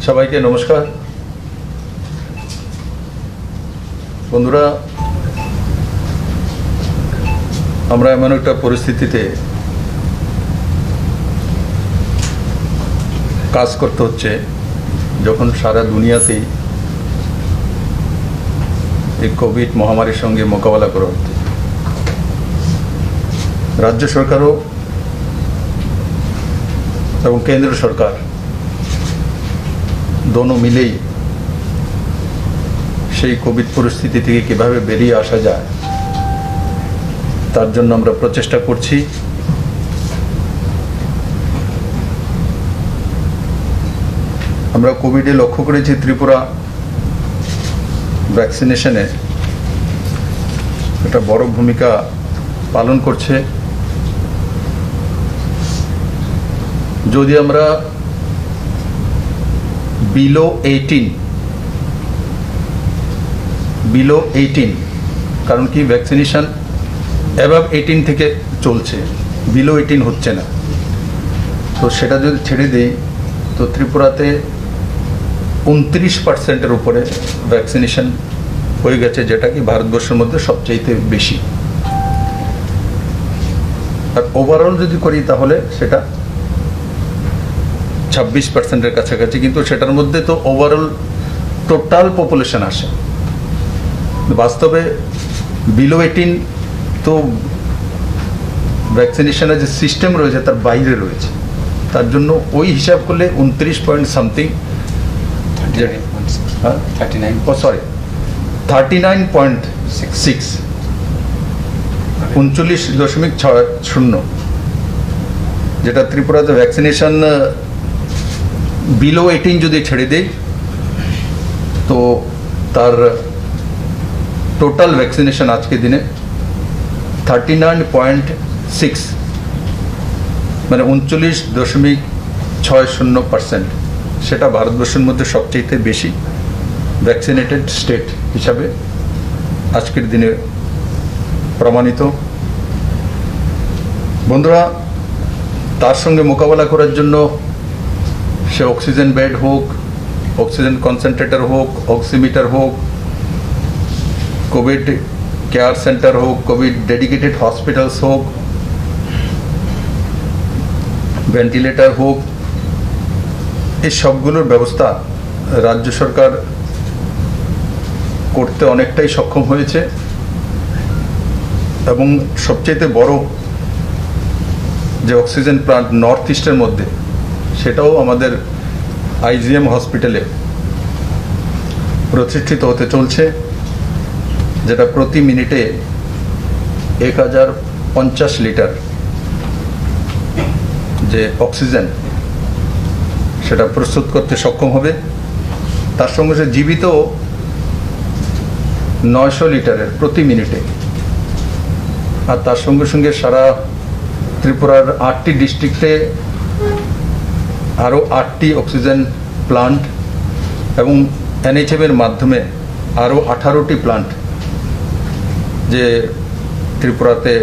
সবাইকে নমস্কার। বন্ধুরা, আমরা এমন একটা পরিস্থিতিতে কাজ করতে হচ্ছে যখন সারা দুনিয়াতেই এই কোভিড মহামারীর সঙ্গে মোকাবেলা করা হচ্ছে। রাজ্য সরকারও এবং কেন্দ্র সরকার দোনো মিলেই সেই কোভিড পরিস্থিতি থেকে কীভাবে বেরিয়ে আসা যায় তার জন্য আমরা প্রচেষ্টা করছি। আমরা কোভিডে লক্ষ্য করেছি ত্রিপুরা ভ্যাকসিনেশনে একটা বড় ভূমিকা পালন করছে। যদি আমরা বিলো 18 কারণ কি ভ্যাকসিনেশন অ্যাবাভ 18 থেকে চলছে, বিলো 18 হচ্ছে না, তো সেটা যদি ছেড়ে দেই তো ত্রিপুরাতে 29% উপরে ভ্যাকসিনেশন হয়ে গেছে, যেটা কি ভারতবর্ষের মধ্যে সবচাইতে বেশি। আর ওভারঅল যদি করি তাহলে সেটা 26%-এর কাছাকাছি, কিন্তু সেটার মধ্যে তো ওভারঅল টোটাল পপুলেশন আসে। বাস্তবে বিলো 18 তো ভ্যাকসিনেশনের যে সিস্টেম রয়েছে তার বাইরে রয়েছে, তার জন্য ওই হিসাব করলে 29 পয়েন্ট সামথিং 39.6 39.60, যেটা ত্রিপুরাতে ভ্যাকসিনেশন বিলো 18 যদি ছেড়ে দেই তো তার টোটাল ভ্যাকসিনেশন আজকে দিনে 39.6, মানে 39.60%। সেটা ভারতবর্ষের মধ্যে সবচেয়ে বেশি ভ্যাকসিনেটেড স্টেট হিসাবে আজকের দিনে প্রমাণিত। বন্ধুরা, তার সঙ্গে মোকাবেলা করার জন্য সে অক্সিজেন বেড হোক, অক্সিজেন কনসেন্ট্রেটর হোক, অক্সিমিটার হোক, কোভিড কেয়ার সেন্টার হোক, কোভিড ডেডিকেটেড হসপিটালস হোক, ভেন্টিলেটর হোক, এই সবগুলোর ব্যবস্থা রাজ্য সরকার করতে অনেকটাই সক্ষম হয়েছে। এবং সবচেয়ে বড় যে অক্সিজেন প্লান্ট নর্থ ইস্টের মধ্যে, সেটাও আমাদের আইজিএম হসপিটালে প্রতিষ্ঠিত হতে চলছে, যেটা প্রতি মিনিটে 1050 লিটার যে অক্সিজেন সেটা প্রস্তুত করতে সক্ষম হবে। তার সঙ্গে সে জীবিত 900 লিটারের প্রতি মিনিটে। আর তার সঙ্গে সঙ্গে সারা ত্রিপুরার 8টি ডিস্ট্রিক্টে আরও 8টি অক্সিজেন প্লান্ট এবং এনএইচএমের মাধ্যমে আরও 18টি প্লান্ট যে ত্রিপুরাতে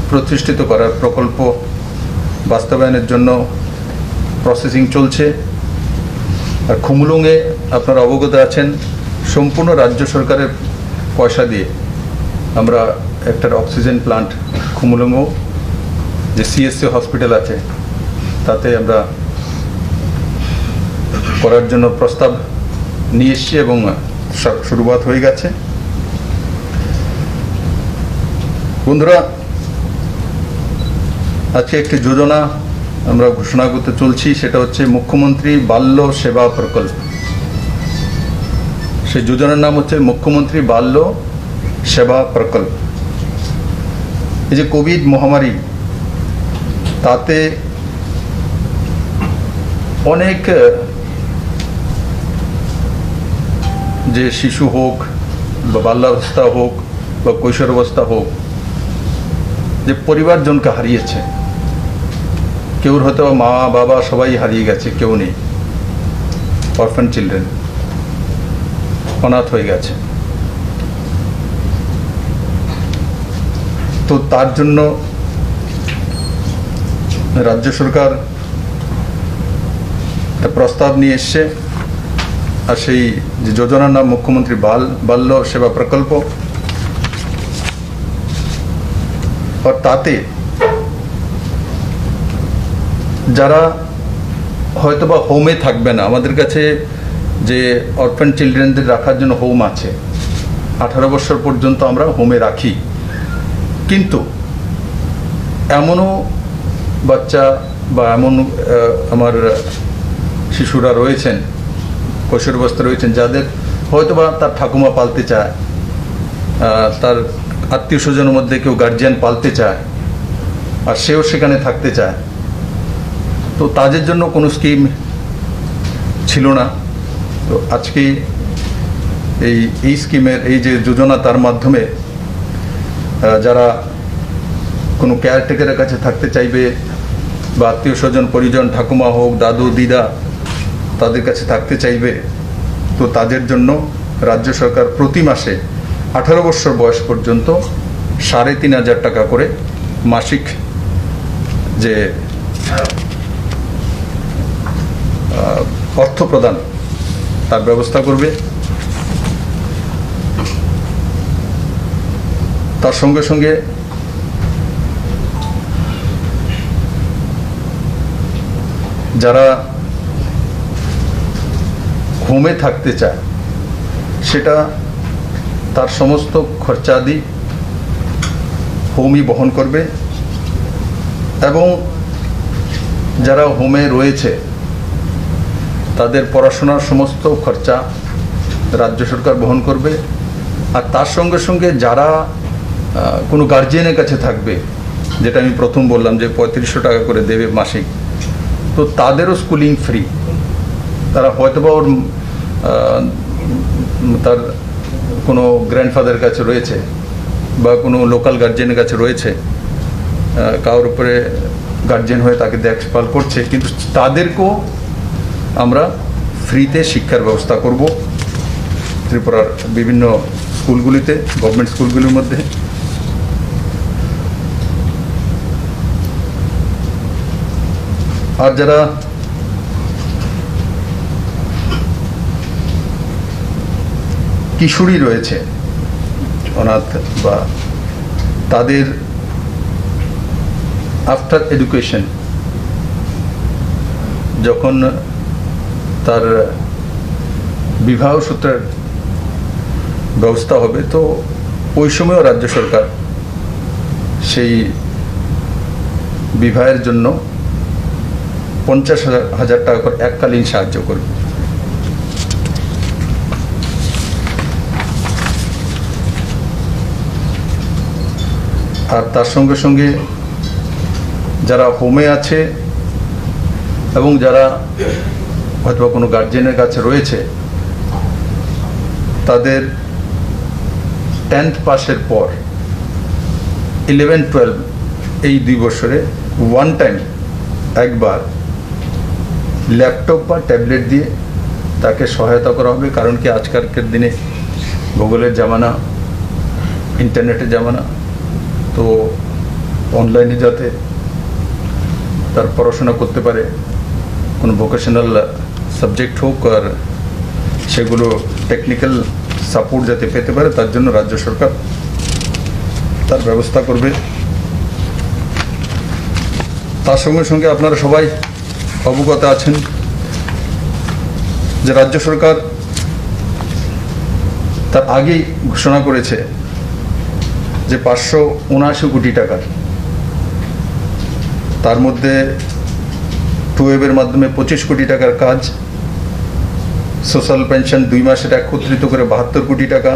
প্রতিষ্ঠিত করার প্রকল্প বাস্তবায়নের জন্য প্রসেসিং চলছে। আর খুমুলুঙে আপনারা অবগত আছেন, সম্পূর্ণ রাজ্য সরকারের পয়সা দিয়ে আমরা একটা অক্সিজেন প্লান্ট খুমুলুঙও যে সিএসসি হসপিটাল আছে তাতে আমরা করার জন্য প্রস্তাব নিয়ে এসছি এবং শুরুয়াত হয়ে গেছে। বন্ধুরা, আজকে একটি যোজনা আমরা ঘোষণা করতে চলছি, সেটা হচ্ছে মুখ্যমন্ত্রী বাল্য সেবা প্রকল্প। সেই যোজনার নাম হচ্ছে মুখ্যমন্ত্রী বাল্য সেবা প্রকল্প। এই যে কোভিড মহামারী, তাতে অনেক যে শিশু হোক বা বাল্যাবস্থা হোক বা কৈশোরাবস্থা হোক, যে পরিবারজনকে হারিয়েছে। কেউ হয়তো মা বাবা সবাই হারিয়ে গেছে, কেউ নেই, অরফান চিলড্রেন, অনাথ হয়ে গেছে। তো তার জন্য রাজ্য সরকার একটা প্রস্তাব নিয়ে এসছে, আর সেই যে যোজনার নাম মুখ্যমন্ত্রী বাল্য সেবা প্রকল্প। আর তাতে যারা হয়তোবা হোমে থাকবে না, আমাদের কাছে যে অরফান চিলড্রেনদের রাখার জন্য হোম আছে, 18 বছর পর্যন্ত আমরা হোমে রাখি, কিন্তু এমনও বাচ্চা বা এমন আমার শিশুরা রয়েছেন, কৈশোরাবস্থা রয়েছেন, যাদের হয়তোবা তার ঠাকুমা পালতে চায়, তার আত্মীয় স্বজনের মধ্যে কেউ গার্জিয়ান পালতে চায়, আর সেও সেখানে থাকতে চায়। তো তাদের জন্য কোনো স্কিম ছিল না। তো আজকে এই স্কিমের এই যে যোজনা, তার মাধ্যমে যারা কোনো কেয়ারটেকারের কাছে থাকতে চাইবে বা আত্মীয় স্বজন পরিজন, ঠাকুমা হোক, দাদু দিদা, তাদের কাছে থাকতে চাইবে, তো তাদের জন্য রাজ্য সরকার প্রতি মাসে 18 বছর বয়স পর্যন্ত 3,500 টাকা করে মাসিক যে অর্থ প্রদান, তার ব্যবস্থা করবে। তার সঙ্গে সঙ্গে যারা হোমে থাকতে চায়, সেটা তার সমস্ত খরচাদি হোমই বহন করবে, এবং যারা হোমে রয়েছে তাদের পড়াশোনার সমস্ত খরচা রাজ্য সরকার বহন করবে। আর তার সঙ্গে সঙ্গে যারা কোনো গার্জিয়ানের কাছে থাকবে, যেটা আমি প্রথম বললাম যে 3500 টাকা করে দেবে মাসিক, তো তাদেরও স্কুলিং ফ্রি। তারা হয়তোবা ওর তার কোনো গ্র্যান্ডফাদারের কাছে রয়েছে বা কোনো লোকাল গার্জিয়ানের কাছে রয়েছে, কারোর উপরে গার্জিয়ান হয়ে তাকে দেখভাল করছে, কিন্তু তাদেরকেও আমরা ফ্রিতে শিক্ষার ব্যবস্থা করব ত্রিপুরার বিভিন্ন স্কুলগুলিতে, গভর্নমেন্ট স্কুলগুলির মধ্যে। আর যারা কিশোরী রয়েছে অনাথ, বা তাদের আফটার এডুকেশন যখন তার বিবাহ সূত্রের ব্যবস্থা হবে, তো ওই সময়ও রাজ্য সরকার সেই বিবাহের জন্য 50,000 টাকা করে এককালীন সাহায্য করবে। আর তার সঙ্গে সঙ্গে যারা হোমে আছে এবং যারা হয়তো কোনো গার্জিয়ানের কাছে রয়েছে, তাদের 10th পাসের পর 11-12 এই 2 বছরে ওয়ান টাইম একবার ল্যাপটপ বা ট্যাবলেট দিয়ে তাকে সহায়তা করা হবে। কারণ কি, আজকালকার দিনে গুগলের জামানা, ইন্টারনেটের জামানা, তো অনলাইনে যাতে তার পড়াশোনা করতে পারে, কোনো ভোকেশনাল সাবজেক্ট হোক, আর সেগুলো টেকনিক্যাল সাপোর্ট যাতে পেতে পারে, তার জন্য রাজ্য সরকার তার ব্যবস্থা করবে। তার সঙ্গে সঙ্গে আপনারা সবাই অবগত আছেন যে রাজ্য সরকার তার আগেই ঘোষণা করেছে যে 579 কোটি টাকার, তার মধ্যে 2Web-এর মাধ্যমে 25 কোটি টাকার কাজ, সোশ্যাল পেনশন 2 মাসের একত্রিত করে 72 কোটি টাকা,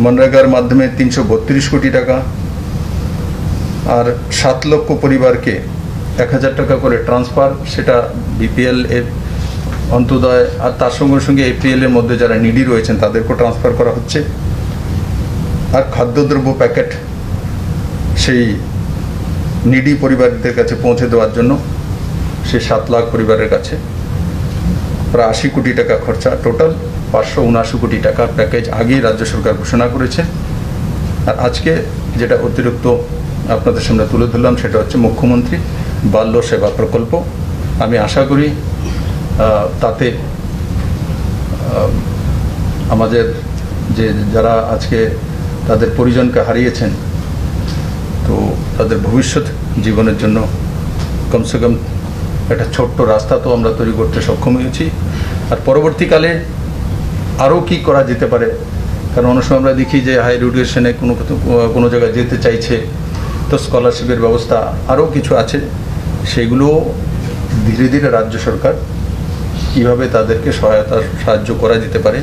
মনরেগার মাধ্যমে 332 কোটি টাকা, আর 7 লক্ষ পরিবারকে 1000 টাকা করে ট্রান্সফার, সেটা BPL এর অন্তোদয়, আর তার সঙ্গে সঙ্গে APL এর মধ্যে যারা নিডি রয়েছেন তাদেরকেও ট্রান্সফার করা হচ্ছে। আর খাদ্যদ্রব্য প্যাকেট সেই নিডি পরিবারদের কাছে পৌঁছে দেওয়ার জন্য সেই 7 লাখ পরিবারের কাছে প্রায় 80 কোটি টাকা খরচা, টোটাল 579 কোটি টাকার প্যাকেজ আগেই রাজ্য সরকার ঘোষণা করেছে। আর আজকে যেটা অতিরিক্ত আপনাদের সামনে তুলে ধরলাম, সেটা হচ্ছে মুখ্যমন্ত্রী বাল্য সেবা প্রকল্প। আমি আশা করি তাতে আমাদের যে যারা আজকে তাদের পরিজনকে হারিয়েছেন, তো তাদের ভবিষ্যৎ জীবনের জন্য কমসে কম একটা ছোট্ট রাস্তা তো আমরা তৈরি করতে সক্ষম হয়েছি। আর পরবর্তীকালে আরও কি করা যেতে পারে, কারণ অনেক সময় আমরা দেখি যে হায়ার এডুকেশনে কোনো জায়গায় যেতে চাইছে, তো স্কলারশিপের ব্যবস্থা আরও কিছু আছে, সেগুলো ধীরে ধীরে রাজ্য সরকার কীভাবে তাদেরকে সাহায্য করা যেতে পারে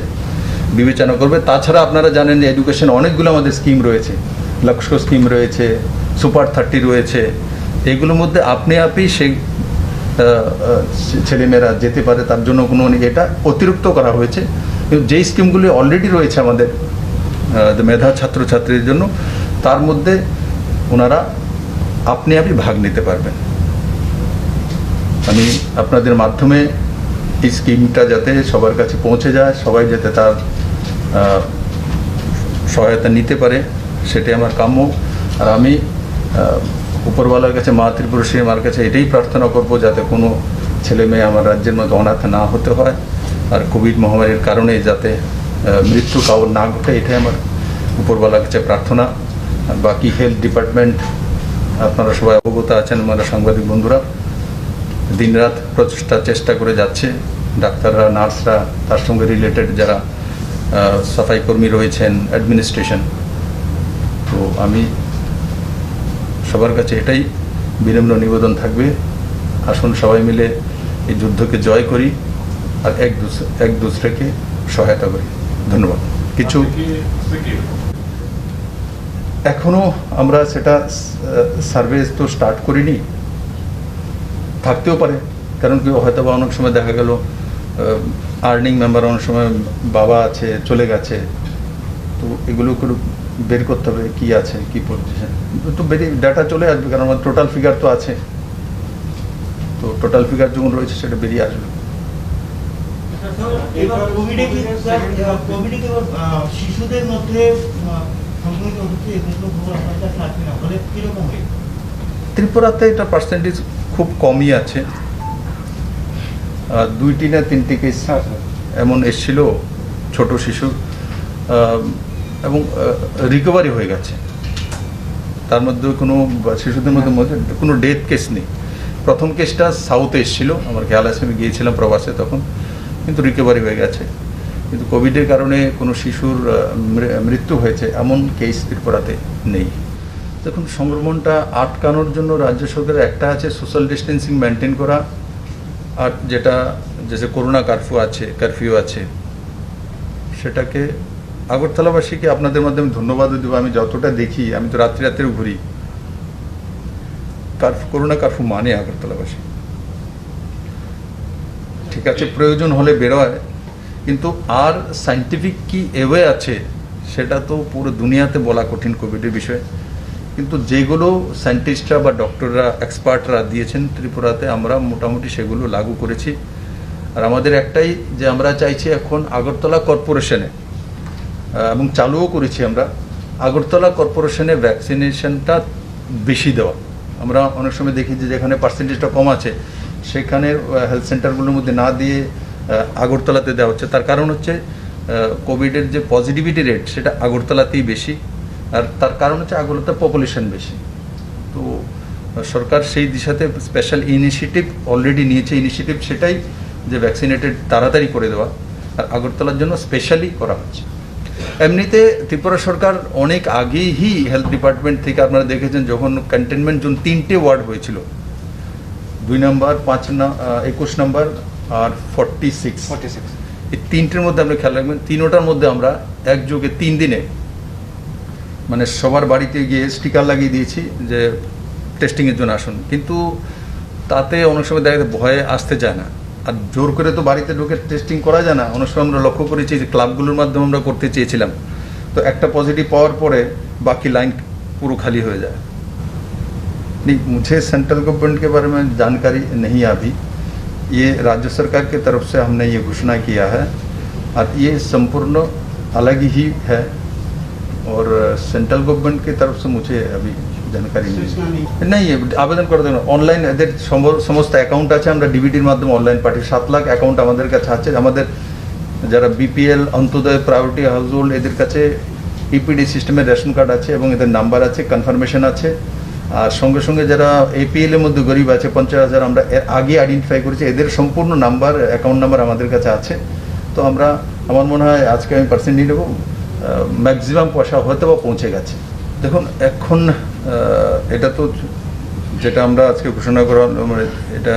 বিবেচনা করবে। তাছাড়া আপনারা জানেন যে এডুকেশন অনেকগুলো আমাদের স্কিম রয়েছে, লক্ষ্য স্কিম রয়েছে, সুপার 30 রয়েছে, এগুলোর মধ্যে আপনি সেই ছেলেমেয়েরা যেতে পারে, তার জন্য কোনো এটা অতিরিক্ত করা হয়েছে। কিন্তু যেই স্কিমগুলি অলরেডি রয়েছে আমাদের মেধা ছাত্রছাত্রীর জন্য, তার মধ্যে ওনারা আপনি ভাগ নিতে পারবেন। আমি আপনাদের মাধ্যমে এই স্কিমটা যাতে সবার কাছে পৌঁছে যায়, সবাই যাতে তার সহায়তা নিতে পারে, সেটাই আমার কাম্য। আর আমি উপরওয়ালার কাছে, মা ত্রিপুরেশ্বরী মার কাছে এটাই প্রার্থনা করব, যাতে কোনো ছেলে মেয়ে আমার রাজ্যের মধ্যে অনাথ না হতে হয়, আর কোভিড মহামারীর কারণে যাতে মৃত্যু কাউর না ঘটে, এটাই আমার উপরওয়ালার কাছে প্রার্থনা। আর বাকি হেলথ ডিপার্টমেন্ট আপনারা সবাই অবগত আছেন, আমার সাংবাদিক বন্ধুরা দিনরাত চেষ্টা করে যাচ্ছে, ডাক্তাররা, নার্সরা, তার সঙ্গে রিলেটেড যারা সাফাই কর্মী রয়েছেন, অ্যাডমিনিস্ট্রেশন। তো আমি সবার কাছে এটাই বিনম্র নিবেদন থাকবে, আসুন সবাই মিলে এই যুদ্ধকে জয় করি আর এক দুসরেকে সহায়তা করি। ধন্যবাদ। কিছু এখনো আমরা সেটা সার্ভে তো স্টার্ট করিনি, থাকতেও পারে, কারণ কি হয়তো বা অনেক সময় দেখা গেল আর্নিং মেম্বার অনেক সময় বাবা আছে, চলে গেছে, তো এগুলো একটু বের করতে হবে কি আছে, কি পজিশন, তো ডাটা চলে আসবে, কারণ আমার টোটাল ফিগার তো আছে, তো টোটাল ফিগার যখন রয়েছে সেটা বেরিয়ে আসবে। শিশুদের মধ্যে ত্রিপুরাতে এটা পার্সেন্টেজ খুব কমই আছে, 2টি না 3টি কেস এমন এসেছিল ছোট শিশু, এবং রিকভারি হয়ে গেছে, তার মধ্যে কোনো শিশুদের মধ্যে কোনো ডেথ কেস নেই। প্রথম কেসটা সাউথে এসেছিল, আমার খেয়াল আছে, আমি গিয়েছিলাম প্রবাসে তখন, কিন্তু রিকভারি হয়ে গেছে। কিন্তু কোভিডের কারণে কোনো শিশুর মৃত্যু হয়েছে এমন কেস ত্রিপুরাতে নেই। দেখুন, সংক্রমণটা আটকানোর জন্য রাজ্য সরকারের একটা আছে সোশ্যাল ডিস্টেন্সিং মেনটেন করা, আর যেটা যে করোনা কারফিউ আছে সেটাকে আগরতলাবাসীকে আপনাদের মাধ্যমে ধন্যবাদও দেবো। আমি যতটা দেখি, আমি তো রাত্রেও ঘুরি, করোনা কারফিউ মানে আগরতলাবাসী, ঠিক আছে, প্রয়োজন হলে বেরোয়, কিন্তু আর সাইন্টিফিক কি এওয়ে আছে সেটা তো পুরো দুনিয়াতে বলা কঠিন কোভিডের বিষয়ে, কিন্তু যেগুলো সায়েন্টিস্টরা বা ডক্টররা, এক্সপার্টরা দিয়েছেন ত্রিপুরাতে, আমরা মোটামুটি সেগুলো লাগু করেছি। আর আমাদের একটাই যে আমরা চাইছি এখন আগরতলা কর্পোরেশনে, এবং চালুও করেছি আমরা, আগরতলা কর্পোরেশনে ভ্যাকসিনেশনটা বেশি দেওয়া। আমরা অনেক সময় দেখি যে যেখানে পার্সেন্টেজটা কম আছে সেখানে হেলথ সেন্টারগুলোর মধ্যে না দিয়ে আগরতলাতে দেওয়া হচ্ছে। তার কারণ হচ্ছে কোভিডের যে পজিটিভিটি রেট সেটা আগরতলাতেই বেশি, আর তার কারণ হচ্ছে আগরতলার পপুলেশন বেশি। তো সরকার সেই দিশাতে স্পেশাল ইনিশিয়েটিভ অলরেডি নিয়েছে, ইনিশিয়েটিভ সেটাই যে ভ্যাকসিনেটেড তাড়াতাড়ি করে দেওয়া, আর আগরতলার জন্য স্পেশালি করা হচ্ছে। এমনিতে ত্রিপুরা সরকার অনেক আগেই হেলথ ডিপার্টমেন্ট থেকে, আপনারা দেখেছেন যখন কন্টেনমেন্ট জোন 3টে ওয়ার্ড হয়েছিল, 2 নম্বর, 21 নম্বর আর 46, এই 3টের মধ্যে আপনি খেয়াল রাখবেন, 3টার মধ্যে আমরা একযোগে 3 দিনে মানে সবার বাড়িতে গিয়ে স্টিকার লাগিয়ে দিয়েছি যে টেস্টিংয়ের জন্য আসুন। কিন্তু তাতে অনেক সময় দেখা যায় ভয়ে আসতে চায় না, আর জোর করে তো বাড়িতে ঢুকে টেস্টিং করা যায় না। অনেক সময় আমরা লক্ষ্য করেছি যে ক্লাবগুলোর মাধ্যমে আমরা করতে চেয়েছিলাম, তো একটা পজিটিভ পাওয়ার পরে বাকি লাইন পুরো খালি হয়ে যায়। नहीं, मुझे सेंट्रल गवर्नमेंट के बारे में जानकारी नहीं अभी, ये राज्य सरकार की तरफ से हमने ये घोषणा किया है, और ये संपूर्ण अलग ही है, और सेंट्रल गवर्नमेंट की तरफ से मुझे अभी जानकारी सूचना नहीं नहीं। नहीं আবেদন করা দেন অনলাইন এদের সমস্ত অ্যাকাউন্ট আছে আমরা ডিবিটির মাধ্যমে অনলাইন পাঠি 7 লাখ অ্যাকাউন্ট আমাদের কাছে আছে আমাদের যারা BPL Antyodaya priority house hold এদের কাছে ইপিডি সিস্টেমের রেশন কার্ড আছে এবং এদের নাম্বার আছে কনফার্মেশন আছে আর সঙ্গে সঙ্গে যারা এপিএল এর মধ্যে গরিব আছে 50,000 আমরা এর আগে আইডেন্টিফাই করেছি এদের সম্পূর্ণ নাম্বার অ্যাকাউন্ট নাম্বার আমাদের কাছে আছে তো আমরা আমার মনে হয় আজকে আমি পার্সেন্ট নিয়ে নেবো ম্যাক্সিমাম পয়সা হয়তো বা পৌঁছে গেছে দেখুন এখন এটা তো যেটা আমরা আজকে ঘোষণা করা মানে এটা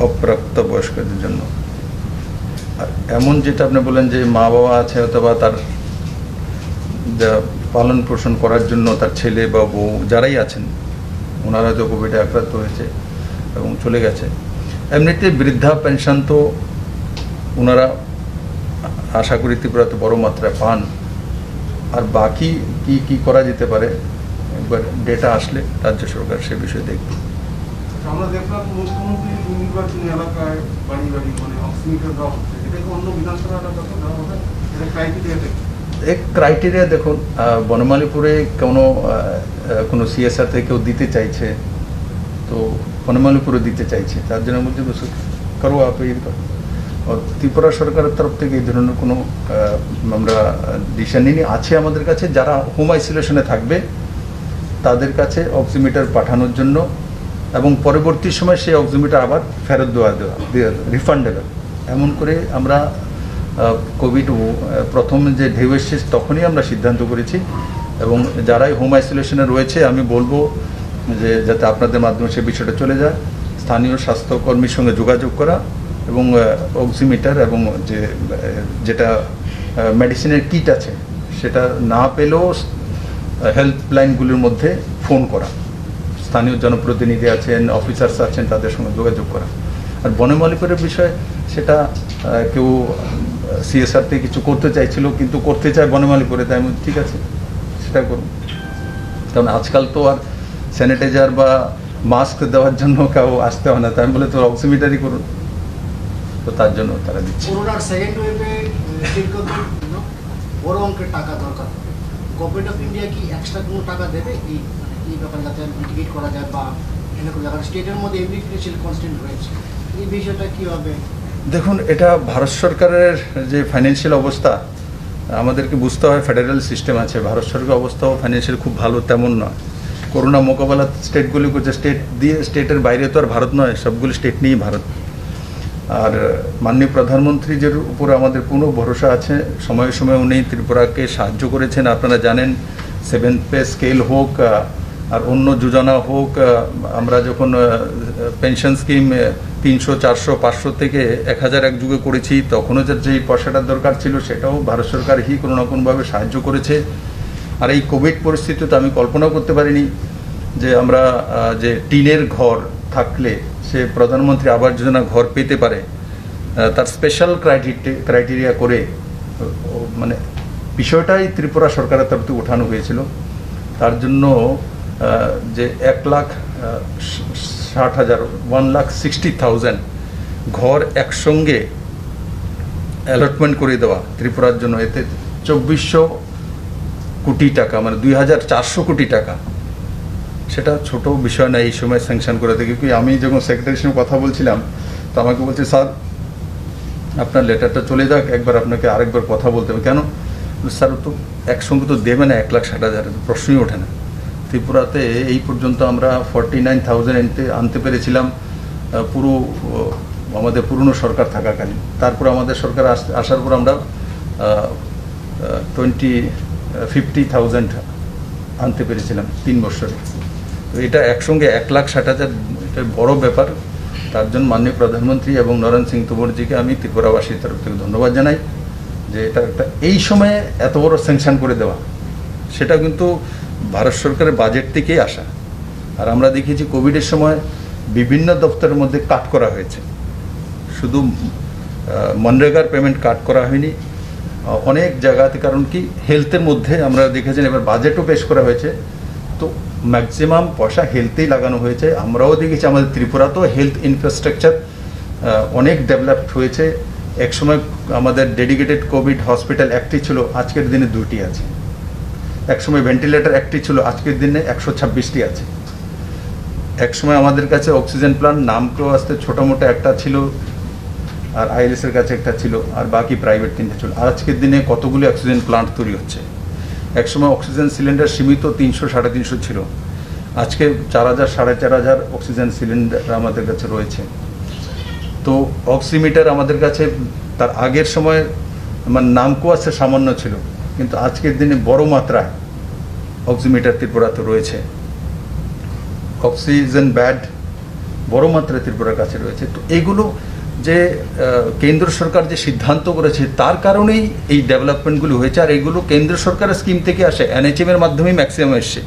অপ্রাপ্ত বয়স্কদের জন্য আর এমন যেটা আপনি বলেন যে মা বাবা আছে অথবা তার যা পালন পোষণ করার জন্য তার ছেলে বা বউ যারাই আছেন ওনারা তো কোভিডে আক্রান্ত হয়েছে এবং চলে গেছে এমনিতে বৃদ্ধা পেনশন তো ওনারা আশা করি ত্রিপুরাতে বড় মাত্রায় পান আর বাকি কি কি করা যেতে পারে একবার ডেটা আসলে রাজ্য সরকার সে বিষয়ে দেখবে আমরা দেখলাম মুখ্যমন্ত্রী নির্বাচনী এলাকায় বাড়ি বাড়ি মানে অক্সিমিটার দেওয়া হচ্ছে এটা কি অন্য বিধানসভা এলাকাতে দেওয়া হবে এটা ক্রাইটেরিয়া এক ক্রাইটেরিয়া দেখুন বনমালীপুরে কোনো সিএসআর থেকে কেউ দিতে চাইছে তো বনমালীপুরে দিতে চাইছে তার জন্য বলছে করো আপ এই করো ত্রিপুরা সরকারের তরফ থেকে এই ধরনের কোনো আমরা ডিসিশন নিই আছে আমাদের কাছে যারা হোম আইসোলেশনে থাকবে তাদের কাছে অক্সিমিটার পাঠানোর জন্য এবং পরবর্তী সময় সেই অক্সিমিটার আবার ফেরত দেওয়া রিফান্ডেবল এমন করে আমরা কোভিড প্রথম যে ঢেউ এসছে তখনই আমরা সিদ্ধান্ত করেছি এবং যারাই হোম আইসোলেশনে রয়েছে আমি বলবো যে যাতে আপনাদের মাধ্যমে সে বিষয়টা চলে যায় স্থানীয় স্বাস্থ্যকর্মীর সঙ্গে যোগাযোগ করা এবং অক্সিমিটার এবং যেটা মেডিসিনের কিট আছে সেটা না পেলেও হেল্পলাইনগুলির মধ্যে ফোন করা স্থানীয় জনপ্রতিনিধি আছেন অফিসার্স আছেন তাদের সঙ্গে যোগাযোগ করা আর বনমালীপুরের বিষয় সেটা কেউ সিএসআর থেকে কিছু করতে চাইছিল কিন্তু করতে চায় বনমালীপুরে তাই আমি ঠিক আছে সেটা করুন কারণ আজকাল তো আর স্যানিটাইজার বা মাস্ক দেওয়ার জন্য কেউ আসতে হয় না তাই আমি বলে তো অক্সিমিটারই করুন তো তার জন্য তারা দিচ্ছে করোনার সেকেন্ড ওয়েভে বড় অঙ্কের টাকা দরকার গভর্নমেন্ট অফ ইন্ডিয়া কি এক্সট্রা কোনো টাকা দেবে এই ব্যাপারে যাতে মিটিগেট করা যায় বা এরকম কারণ স্টেটের মধ্যে এভরি ফিনান্সিয়াল কনস্ট্যান্ট রয়েছে এই বিষয়টা কী হবে দেখুন এটা ভারত সরকারের যে ফাইন্যান্সিয়াল অবস্থা আমাদেরকে বুঝতে হয় ফেডারেল সিস্টেম আছে ভারত সরকারের অবস্থাও ফাইন্যান্সিয়াল খুব ভালো তেমন নয় করোনা মোকাবেলা স্টেটগুলি করছে স্টেটের বাইরে তো আর ভারত নয় সবগুলি স্টেট নিয়েই ভারত আর মাননীয় প্রধানমন্ত্রীর উপরে আমাদের পূর্ণ ভরসা আছে সময়ে সময়ে উনি ত্রিপুরাকে সাহায্য করেছেন আপনারা জানেন 7th পে স্কেল হোক আর অন্য যোজনা হোক আমরা যখন পেনশন স্কিম 300, 400, 500 থেকে 1000 এক যুগে করেছি তখনও যেই পয়সাটার দরকার ছিল সেটাও ভারত সরকারই কোনো না কোনোভাবে সাহায্য করেছে আর এই কোভিড পরিস্থিতিতে আমি কল্পনাও করতে পারিনি যে আমরা যে টিনের ঘর থাকলে সে প্রধানমন্ত্রী আবাস যোজনা ঘর পেতে পারে তার স্পেশাল ক্রাইটেরিয়া করে মানে বিষয়টাই ত্রিপুরা সরকারের তরফ থেকে উঠানো হয়েছিল তার জন্য যে 1,60,000 1,60,000 ঘর একসঙ্গে অ্যালটমেন্ট করে দেওয়া ত্রিপুরার জন্য এতে 2400 কোটি টাকা মানে 2,400 কোটি টাকা সেটা ছোট বিষয় না এই সময় স্যাংশন করে দেখি কি আমি যখন সেক্রেটারির সঙ্গে কথা বলছিলাম তো আমাকে বলছে স্যার আপনার লেটারটা চলে যাক একবার আপনাকে আরেকবার কথা বলতে হবে কেন স্যার তো একসঙ্গে তো দেবে না 1,60,000 প্রশ্নই ওঠে না ত্রিপুরাতে এই পর্যন্ত আমরা 49,000 আনতে পেরেছিলাম পুরো আমাদের পুরনো সরকার থাকাকালীন তারপর আমাদের সরকার আসার পর আমরা 50,000 আনতে পেরেছিলাম 3 বছরে তো এটা একসঙ্গে 1,60,000 এটা বড় ব্যাপার তার জন্য মাননীয় প্রধানমন্ত্রী এবং নরেন সিং তোমরজিকে আমি ত্রিপুরাবাসীর তরফ থেকে ধন্যবাদ জানাই যে এটা একটা এই সময়ে এত বড় স্যাংশন করে দেওয়া সেটা কিন্তু ভারত সরকারের বাজেট থেকেই আসা আর আমরা দেখেছি কোভিডের সময় বিভিন্ন দপ্তরের মধ্যে কাট করা হয়েছে শুধু মনরেগার পেমেন্ট কাট করা হয়নি অনেক জায়গাতে কারণ কি হেলথের মধ্যে আমরা দেখেছেন এবার বাজেটও পেশ করা হয়েছে তো ম্যাক্সিমাম পয়সা হেলথেই লাগানো হয়েছে আমরাও দেখেছি আমাদের ত্রিপুরাতেও হেলথ ইনফ্রাস্ট্রাকচার অনেক ডেভেলপড হয়েছে একসময় আমাদের ডেডিকেটেড কোভিড হসপিটাল একটি ছিল আজকের দিনে 2টি আছে একসময় ভেন্টিলেটর একটি ছিল, আজকের দিনে 126টি আছে। একসময় আমাদের কাছে অক্সিজেন প্ল্যান্ট নামকেও আসতে ছোটো মোটো একটা ছিল, আর আইএলএসের কাছে একটা ছিল, আর বাকি প্রাইভেট 3টে ছিল। আর আজকের দিনে কতগুলো অক্সিজেন প্লান্ট তৈরি হচ্ছে। একসময় অক্সিজেন সিলিন্ডার সীমিত 300 350 ছিল, আজকে 4000 4500 অক্সিজেন সিলিন্ডার আমাদের কাছে রয়েছে। তো অক্সিমিটার আমাদের কাছে তার আগের সময় মানে নামকো আছে সামান্য ছিল, কিন্তু আজকের দিনে বড় মাত্রায় অক্সিমিটার ত্রিপুরাতে রয়েছে। অক্সিজেন ব্যাড বড় মাত্রায় ত্রিপুরার কাছে রয়েছে। তো এগুলো যে কেন্দ্র সরকার যে সিদ্ধান্ত করেছে তার কারণেই এই ডেভেলপমেন্টগুলো হয়েছে। আর এগুলো কেন্দ্র সরকারের স্কিম থেকে আসে, এনএচএম এর মাধ্যমেই ম্যাক্সিমাম এসছে,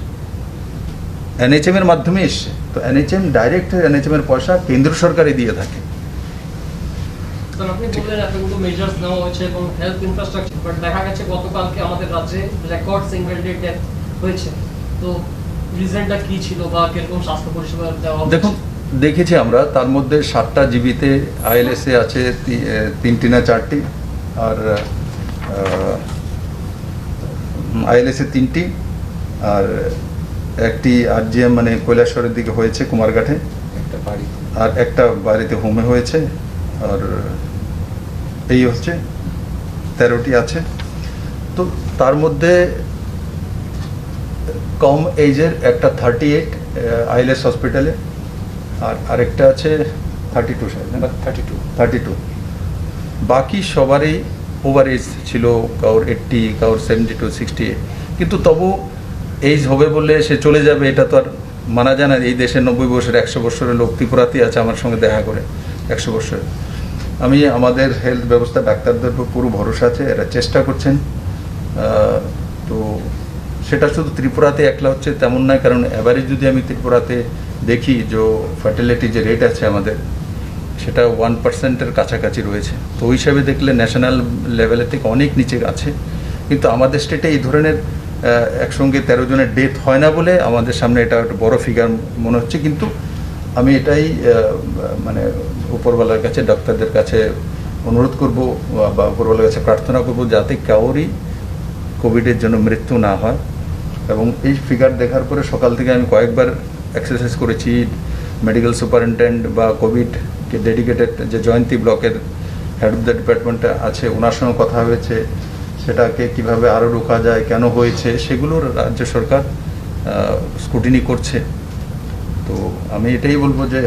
এনএচএম এর মাধ্যমে এসছে। তো এনএচএম ডাইরেক্ট এনএচএম এর পয়সা কেন্দ্র সরকারই দিয়ে থাকে। স্যার আপনি বললেন এতগুলো মেজার্স নেওয়া হয়েছে এবং হেলথ ইনফ্রাস্ট্রাকচার, বাট দেখা গেছে গতকালকে আমাদের রাজ্যে রেকর্ড সিঙ্গেল ডে ডেথ হয়েছে। তো রিজনটা কি ছিল বা কিরকম স্বাস্থ্য পরিষেবা দেওয়া হচ্ছে? দেখুন, দেখেছি আমরা, তার মধ্যে 7টা জিবিতে আইএলএসএ আছে 3টি না 4টি, আর আইএলএসএ 3টি, আর একটি আরজিএম মানে কৈলাসহরের দিকে হয়েছে কুমারঘাটে, আর একটা বাড়িতে হোমে হয়েছে, আর এই হচ্ছে 13টি আছে। তো তার মধ্যে কম এজের একটা 38 আইএলএস হসপিটালে, আর আরেকটা আছে 32 বাকি সবারই ওভার এজ ছিল, কারোর 80, কারোর 72, 68। কিন্তু তবু এইজ হবে বলে সে চলে যাবে এটা তো আর মানা যায় না। এই দেশে 90 বছর 100 বছরের লোক ত্রিপুরাতেই আছে আমার সঙ্গে দেখা করে 100 বছরের। আমি আমাদের হেলথ ব্যবস্থা ডাক্তারদের উপর পুরো ভরসা আছে, এরা চেষ্টা করছেন। তো সেটা শুধু ত্রিপুরাতে একলা হচ্ছে তেমন নয়, কারণ অ্যাভারেজ যদি আমি ত্রিপুরাতে দেখি যে ফার্টিলিটি যে রেট আছে আমাদের, সেটা 1%-এর কাছাকাছি রয়েছে। তো ওই হিসাবে দেখলে ন্যাশনাল লেভেলের থেকে অনেক নিচে আছে। কিন্তু আমাদের স্টেটে এই ধরনের একসঙ্গে 13 জনের ডেথ হয় না বলে আমাদের সামনে এটা একটা বড় ফিগার মনে হচ্ছে। কিন্তু আমি এটাই মানে উপরওয়ালার কাছে, ডাক্তারদের কাছে অনুরোধ করব বা উপরওয়ালার কাছে প্রার্থনা করব যাতে কাউরই কোভিডের জন্য মৃত্যু না হয়। এবং এই ফিগার দেখার পরে সকাল থেকে আমি কয়েকবার এক্সারসাইজ করেছি, মেডিকেল সুপারিনটেন্ডেন্ট বা কোভিডকে ডেডিকেটেড যে জয়ন্তী ব্লকের হেড অফ দ্য ডিপার্টমেন্টে আছে, ওনার সঙ্গে কথা হয়েছে, সেটাকে কিভাবে আরও রোকা যায়, কেন হয়েছে, সেগুলোর রাজ্য সরকার স্ক্রুটিনি করছে। তো আমি এটাই বলবো যে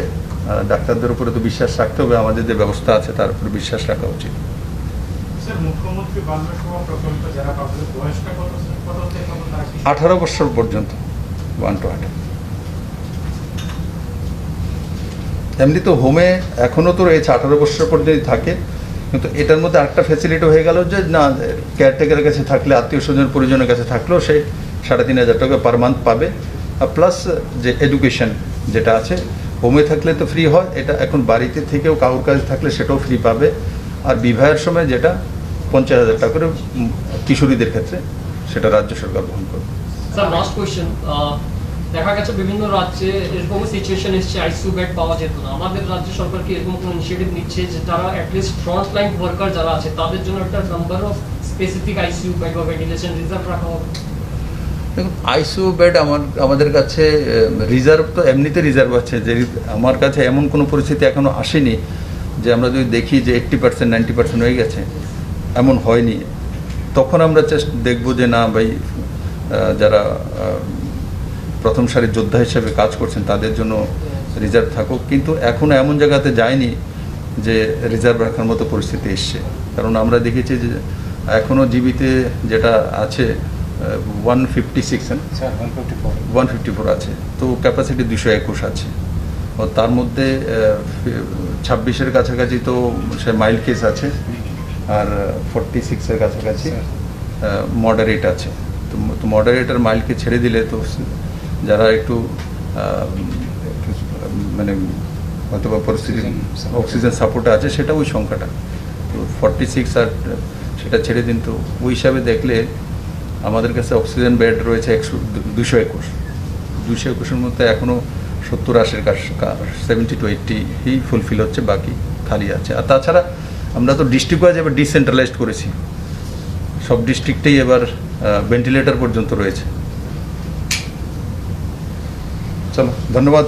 ডাক্তারদের উপরে তো বিশ্বাস রাখতে হবে, আমাদের যে ব্যবস্থা আছে তার উপরে বিশ্বাস রাখা উচিত। স্যার, মুখ্যমন্ত্রী বাল্য সভা প্রকল্প যারা পাবে বয়সটা কত থেকে কত তারা কি 18 বছর পর্যন্ত 1 to 18। এমনি তো হোমে এখনও তো রয়েছে 18 বছর পর্যন্ত থাকে, কিন্তু এটার মধ্যে আরেকটা ফ্যাসিলিটি হয়ে গেল যে না, কেয়ারটেকারের কাছে থাকলে, আত্মীয় স্বজন পরিজনের কাছে থাকলেও সে 3500 টাকা পার মান্থ পাবে। আর প্লাস যে এডুকেশন যেটা আছে, হোমে থাকলে তো ফ্রি হয়, এটা এখন বাড়িতে থেকেও কারোর কাছে থাকলে সেটাও ফ্রি পাবে। আর বিবাহের সময় যেটা 50,000 টাকা করে কিশোরীদের ক্ষেত্রে, সেটা রাজ্য সরকার বহন করবে। স্যার লাস্ট কোয়েশ্চেন, দেখা গেছে বিভিন্ন রাজ্যে এরকম সিচুয়েশন এসছে আইসিইউ বেড পাওয়া যেত না। আমাদের রাজ্য সরকার কি এরকম কোনো ইনিশিয়েটিভ নিচ্ছে যে তারা অ্যাটলিস্ট ফ্রন্ট লাইন ওয়ার্কার যারা আছে তাদের জন্য একটা number of specific ICU bed বা ভেন্টিলেশন রিজার্ভ রাখা হবে? দেখুন, আইসিইউ বেড আমাদের কাছে রিজার্ভ তো এমনিতে রিজার্ভ আছে, যে আমার কাছে এমন কোনো পরিস্থিতি এখনও আসেনি যে আমরা যদি দেখি যে 80% 90% হয়ে গেছে, এমন হয়নি। তখন আমরা দেখবো যে না ভাই, যারা প্রথম সারির যোদ্ধা হিসেবে কাজ করছেন তাদের জন্য রিজার্ভ থাকুক। কিন্তু এখনও এমন জায়গাতে যায়নি যে রিজার্ভ রাখার মতো পরিস্থিতি এসছে। কারণ আমরা দেখেছি যে এখনও জিবিতে যেটা আছে 154 আছে, তো ক্যাপাসিটি 221 আছে। ও তার মধ্যে 26-এর কাছাকাছি তো সে মাইল্ড কেস আছে, আর 46-এর কাছাকাছি মডারেট আছে। তো মডারেট আর মাইল্ডকে ছেড়ে দিলে তো যারা একটু মানে হয়তো বা পরিস্থিতি অক্সিজেন সাপোর্টে আছে, সেটা ওই সংখ্যাটা। তো 46 আর সেটা ছেড়ে দিন। তো ওই হিসাবে দেখলে আমাদের কাছে অক্সিজেন বেড রয়েছে 221-এর মধ্যে এখনও 70-80-এর কাছে 70 to 80 ফুলফিল হচ্ছে, বাকি খালি আছে। আর তাছাড়া আমরা তো ডিস্ট্রিক্ট ওয়াইজ এবার ডিসেন্ট্রালাইজড করেছি, সব ডিস্ট্রিক্টেই এবার ভেন্টিলেটর পর্যন্ত রয়েছে। চলো, ধন্যবাদ।